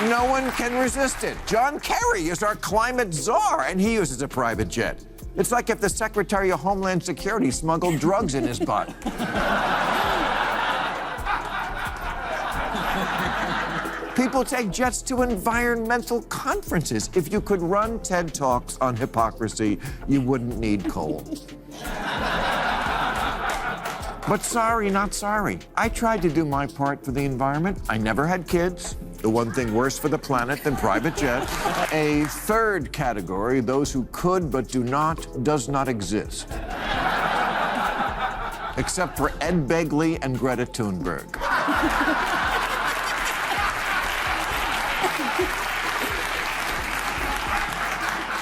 No one can resist it. John Kerry is our climate czar, and he uses a private jet. It's like if the Secretary of Homeland Security smuggled drugs in his butt. People take jets to environmental conferences. If you could run TED Talks on hypocrisy, you wouldn't need coal. But sorry, not sorry. I tried to do my part for the environment. I never had kids. The one thing worse for the planet than private jets. A third category, those who could but do not, does not exist. Except for Ed Begley and Greta Thunberg.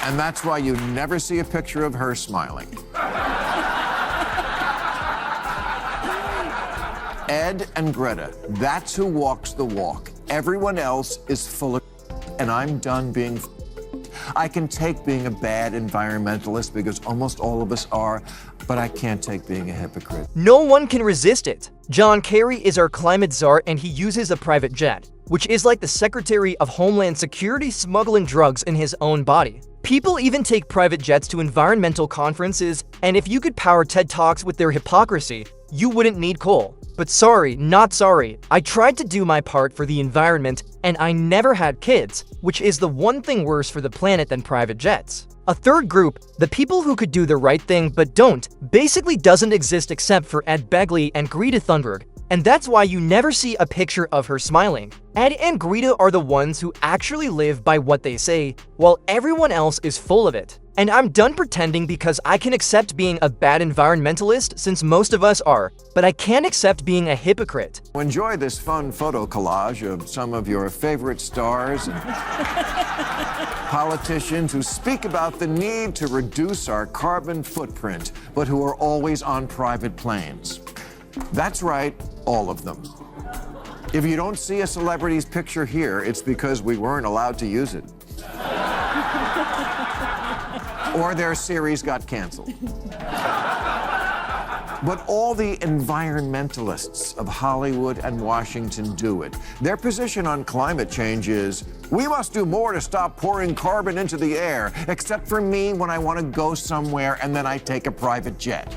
And that's why you never see a picture of her smiling. Ed and Greta, that's who walks the walk. Everyone else is full of and I'm done being I can take being a bad environmentalist because almost all of us are, but I can't take being a hypocrite. No one can resist it. John Kerry is our climate czar and he uses a private jet, which is like the Secretary of Homeland Security smuggling drugs in his own body. People even take private jets to environmental conferences, and if you could power TED Talks with their hypocrisy, you wouldn't need coal. But sorry, not sorry. I tried to do my part for the environment, and I never had kids, which is the one thing worse for the planet than private jets. A third group, the people who could do the right thing but don't, basically doesn't exist except for Ed Begley and Greta Thunberg, and that's why you never see a picture of her smiling. Ed and Greta are the ones who actually live by what they say, while everyone else is full of it. And I'm done pretending because I can accept being a bad environmentalist since most of us are, but I can't accept being a hypocrite. Enjoy this fun photo collage of some of your favorite stars and politicians who speak about the need to reduce our carbon footprint, but who are always on private planes. That's right, all of them. If you don't see a celebrity's picture here, it's because we weren't allowed to use it. Or their series got canceled. But all the environmentalists of Hollywood and Washington do it. Their position on climate change is, we must do more to stop pouring carbon into the air, except for me when I want to go somewhere and then I take a private jet.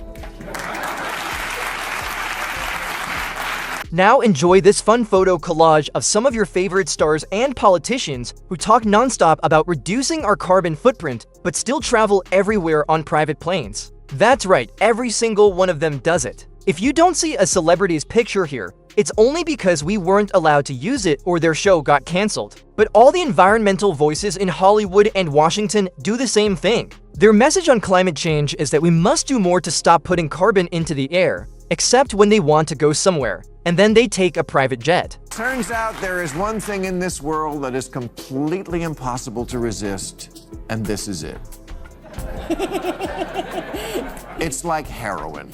Now enjoy this fun photo collage of some of your favorite stars and politicians who talk nonstop about reducing our carbon footprint, but still travel everywhere on private planes. That's right, every single one of them does it. If you don't see a celebrity's picture here, it's only because we weren't allowed to use it or their show got cancelled. But all the environmental voices in Hollywood and Washington do the same thing. Their message on climate change is that we must do more to stop putting carbon into the air, except when they want to go somewhere, and then they take a private jet. Turns out there is one thing in this world that is completely impossible to resist, and this is it. It's like heroin.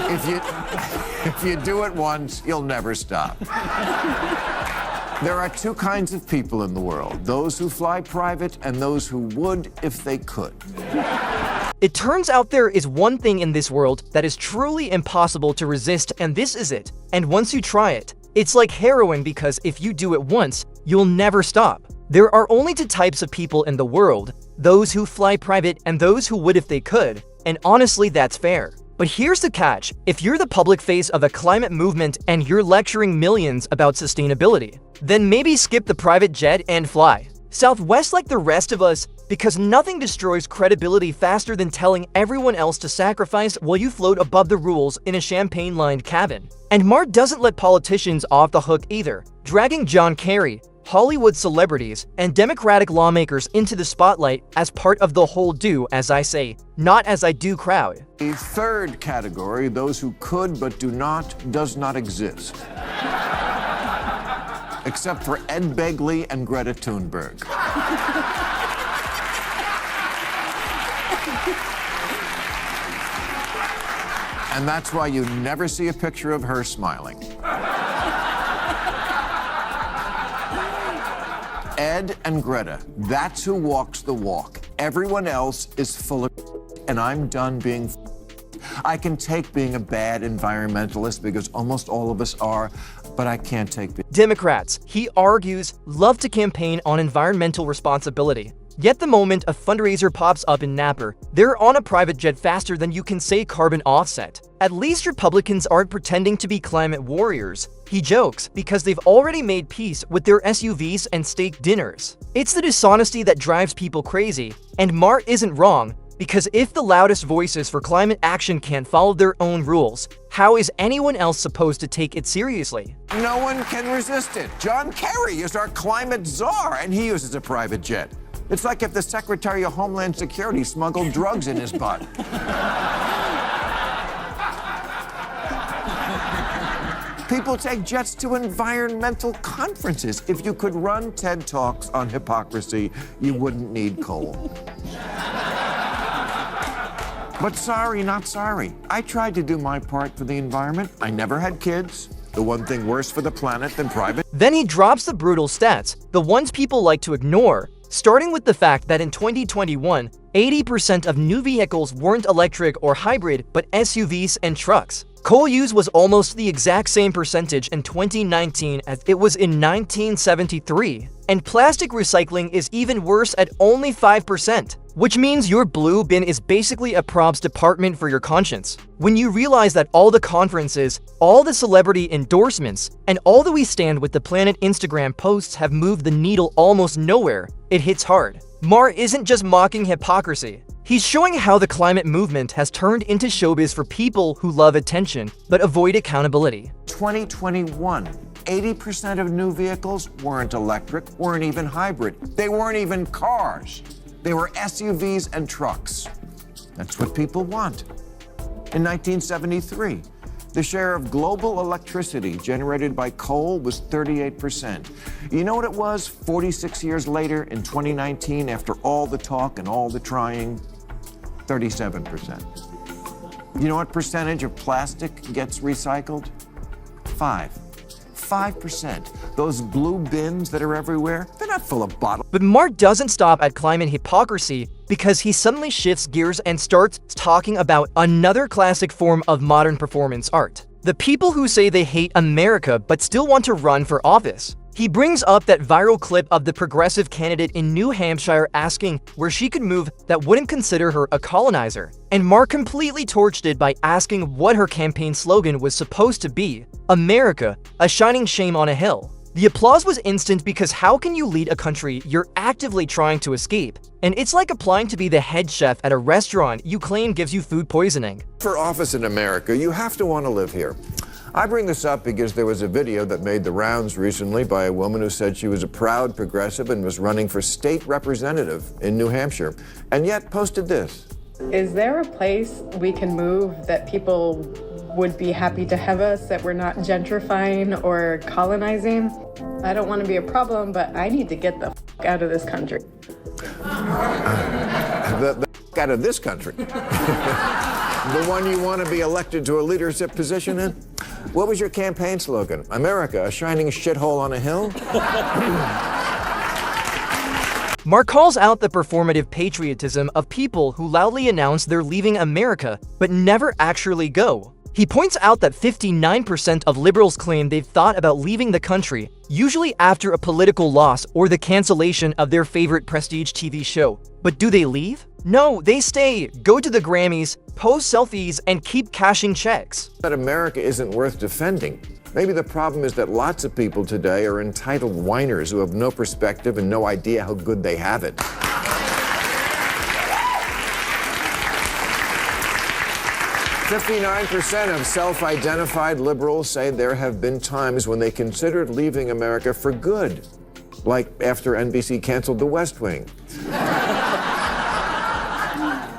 If you do it once, you'll never stop. There are two kinds of people in the world, those who fly private and those who would if they could. It turns out there is one thing in this world that is truly impossible to resist, and this is it. And once you try it, it's like heroin because if you do it once, you'll never stop. There are only two types of people in the world, those who fly private and those who would if they could, and honestly that's fair. But here's the catch, if you're the public face of a climate movement and you're lecturing millions about sustainability, then maybe skip the private jet and fly Southwest like the rest of us, because nothing destroys credibility faster than telling everyone else to sacrifice while you float above the rules in a champagne-lined cabin. And Maher doesn't let politicians off the hook either, dragging John Kerry, Hollywood celebrities, and Democratic lawmakers into the spotlight as part of the whole do as I say, not as I do crowd. The third category, those who could but do not, does not exist. Except for Ed Begley and Greta Thunberg. And that's why you never see a picture of her smiling. Ed and Greta, that's who walks the walk. Everyone else is full of and I'm done being I can take being a bad environmentalist because almost all of us are, but I can't take the Democrats, he argues, love to campaign on environmental responsibility. Yet the moment a fundraiser pops up in Napa, they're on a private jet faster than you can say carbon offset. At least Republicans aren't pretending to be climate warriors, he jokes, because they've already made peace with their SUVs and steak dinners. It's the dishonesty that drives people crazy, and Maher isn't wrong, because if the loudest voices for climate action can't follow their own rules, how is anyone else supposed to take it seriously? No one can resist it. John Kerry is our climate czar, and he uses a private jet. It's like if the Secretary of Homeland Security smuggled drugs in his butt. People take jets to environmental conferences. If you could run TED Talks on hypocrisy, you wouldn't need coal. But sorry, not sorry. I tried to do my part for the environment. I never had kids. The one thing worse for the planet than private. Then he drops the brutal stats, the ones people like to ignore, starting with the fact that in 2021, 80% of new vehicles weren't electric or hybrid, but SUVs and trucks. Coal use was almost the exact same percentage in 2019 as it was in 1973. And plastic recycling is even worse at only 5%, which means your blue bin is basically a props department for your conscience. When you realize that all the conferences, all the celebrity endorsements, and all the We Stand With the Planet Instagram posts have moved the needle almost nowhere, it hits hard. Maher isn't just mocking hypocrisy. He's showing how the climate movement has turned into showbiz for people who love attention but avoid accountability. 2021, 80% of new vehicles weren't electric, weren't even hybrid. They weren't even cars. They were SUVs and trucks. That's what people want. In 1973, the share of global electricity generated by coal was 38%. You know what it was 46 years later in 2019 after all the talk and all the trying? 37%. You know what percentage of plastic gets recycled? 5%. Those blue bins that are everywhere, they're not full of bottles. But Maher doesn't stop at climate hypocrisy because he suddenly shifts gears and starts talking about another classic form of modern performance art. The people who say they hate America but still want to run for office. He brings up that viral clip of the progressive candidate in New Hampshire asking where she could move that wouldn't consider her a colonizer. And Maher completely torched it by asking what her campaign slogan was supposed to be: America, a shining shame on a hill. The applause was instant because how can you lead a country you're actively trying to escape? And it's like applying to be the head chef at a restaurant you claim gives you food poisoning. For office in America, you have to want to live here. I bring this up because there was a video that made the rounds recently by a woman who said she was a proud progressive and was running for state representative in New Hampshire, and yet posted this. Is there a place we can move that people would be happy to have us, that we're not gentrifying or colonizing? I don't want to be a problem, but I need to get the f out of this country. The out of this country? The one you want to be elected to a leadership position in? What was your campaign slogan? America, a shining shithole on a hill? Maher calls out the performative patriotism of people who loudly announce they're leaving America but never actually go. He points out that 59% of liberals claim they've thought about leaving the country, usually after a political loss or the cancellation of their favorite prestige TV show. But do they leave? No, they stay, go to the Grammys, post selfies, and keep cashing checks. That America isn't worth defending. Maybe the problem is that lots of people today are entitled whiners who have no perspective and no idea how good they have it. 59% of self-identified liberals say there have been times when they considered leaving America for good, like after NBC canceled The West Wing.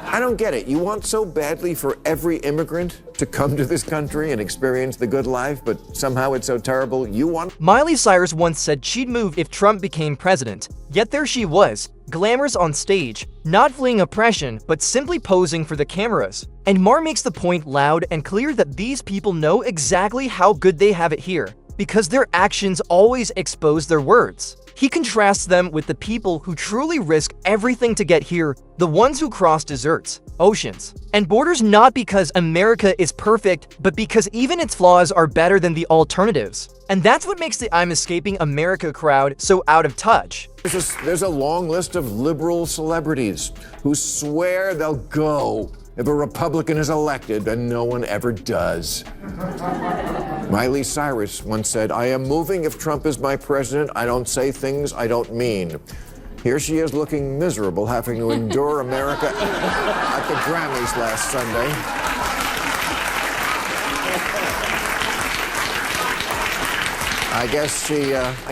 I don't get it. You want so badly for every immigrant to come to this country and experience the good life, but somehow it's so terrible you want... Miley Cyrus once said she'd move if Trump became president. Yet there she was, glamorous on stage, not fleeing oppression, but simply posing for the cameras. And Maher makes the point loud and clear that these people know exactly how good they have it here, because their actions always expose their words. He contrasts them with the people who truly risk everything to get here, the ones who cross deserts, oceans, and borders not because America is perfect, but because even its flaws are better than the alternatives. And that's what makes the I'm Escaping America crowd so out of touch. There's a long list of liberal celebrities who swear they'll go if a Republican is elected, and no one ever does. Miley Cyrus once said, "I am moving if Trump is my president. I don't say things I don't mean." Here she is looking miserable, having to endure America at the Grammys last Sunday. I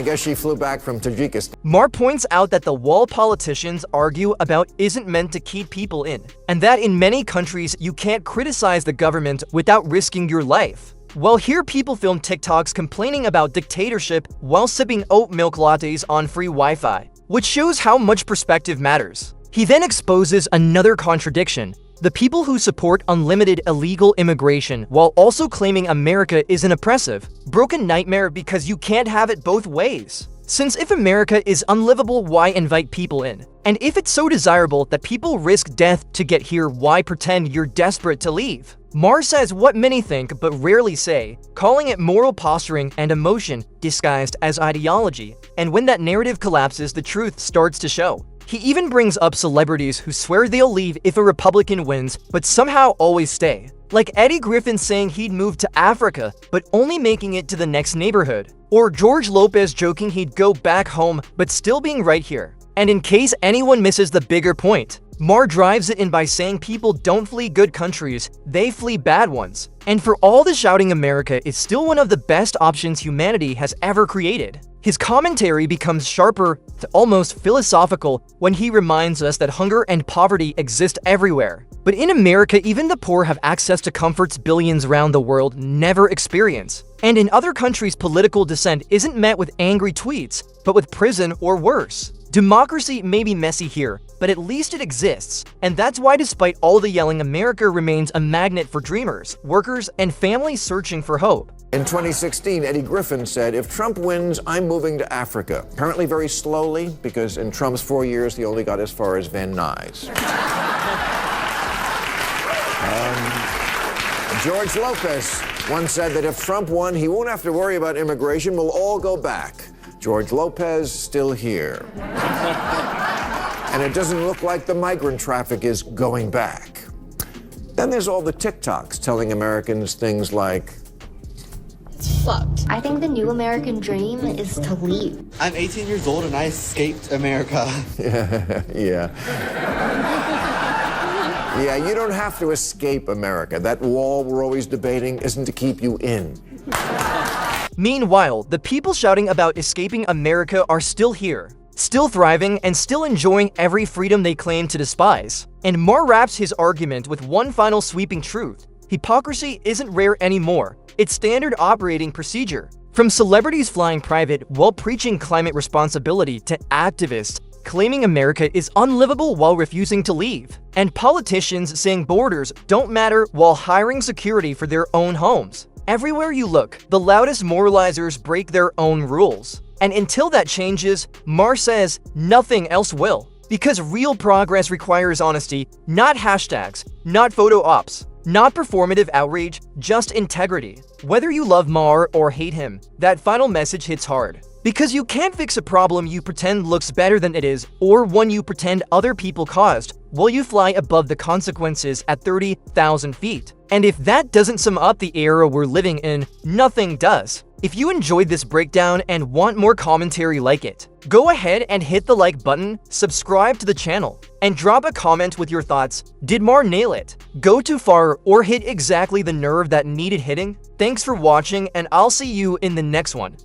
guess she flew back from Tajikistan. Maher points out that the wall politicians argue about isn't meant to keep people in, and that in many countries you can't criticize the government without risking your life. Well, here people film TikToks complaining about dictatorship while sipping oat milk lattes on free Wi-Fi, which shows how much perspective matters. He then exposes another contradiction: the people who support unlimited illegal immigration while also claiming America is an oppressive, broken nightmare because you can't have it both ways. Since if America is unlivable, why invite people in? And if it's so desirable that people risk death to get here, why pretend you're desperate to leave? Maher says what many think but rarely say, calling it moral posturing and emotion disguised as ideology. And when that narrative collapses, the truth starts to show. He even brings up celebrities who swear they'll leave if a Republican wins, but somehow always stay. Like Eddie Griffin saying he'd move to Africa, but only making it to the next neighborhood. Or George Lopez joking he'd go back home, but still being right here. And in case anyone misses the bigger point, Maher drives it in by saying people don't flee good countries, they flee bad ones. And for all the shouting, America is still one of the best options humanity has ever created. His commentary becomes sharper to almost philosophical when he reminds us that hunger and poverty exist everywhere. But in America, even the poor have access to comforts billions around the world never experience. And in other countries, political dissent isn't met with angry tweets, but with prison or worse. Democracy may be messy here, but at least it exists. And that's why, despite all the yelling, America remains a magnet for dreamers, workers, and families searching for hope. In 2016, Eddie Griffin said, "If Trump wins, I'm moving to Africa." Apparently very slowly, because in Trump's 4 years, he only got as far as Van Nuys. George Lopez once said that if Trump won, he won't have to worry about immigration. We'll all go back. George Lopez still here. And it doesn't look like the migrant traffic is going back. Then there's all the TikToks telling Americans things like, Fucked. I think the new American dream is to leave. I'm 18 years old and I escaped America. Yeah. Yeah, you don't have to escape America. That wall we're always debating isn't to keep you in. Meanwhile, the people shouting about escaping America are still here, still thriving, and still enjoying every freedom they claim to despise. And Maher wraps his argument with one final sweeping truth: hypocrisy isn't rare anymore. It's standard operating procedure. From celebrities flying private while preaching climate responsibility to activists claiming America is unlivable while refusing to leave, and politicians saying borders don't matter while hiring security for their own homes. Everywhere you look, the loudest moralizers break their own rules. And until that changes, Maher says nothing else will. Because real progress requires honesty, not hashtags, not photo ops, not performative outrage, just integrity. Whether you love Maher or hate him, that final message hits hard. Because you can't fix a problem you pretend looks better than it is, or one you pretend other people caused, while you fly above the consequences at 30,000 feet. And if that doesn't sum up the era we're living in, nothing does. If you enjoyed this breakdown and want more commentary like it, go ahead and hit the like button, subscribe to the channel, and drop a comment with your thoughts. Did Maher nail it? Go too far or hit exactly the nerve that needed hitting? Thanks for watching, and I'll see you in the next one.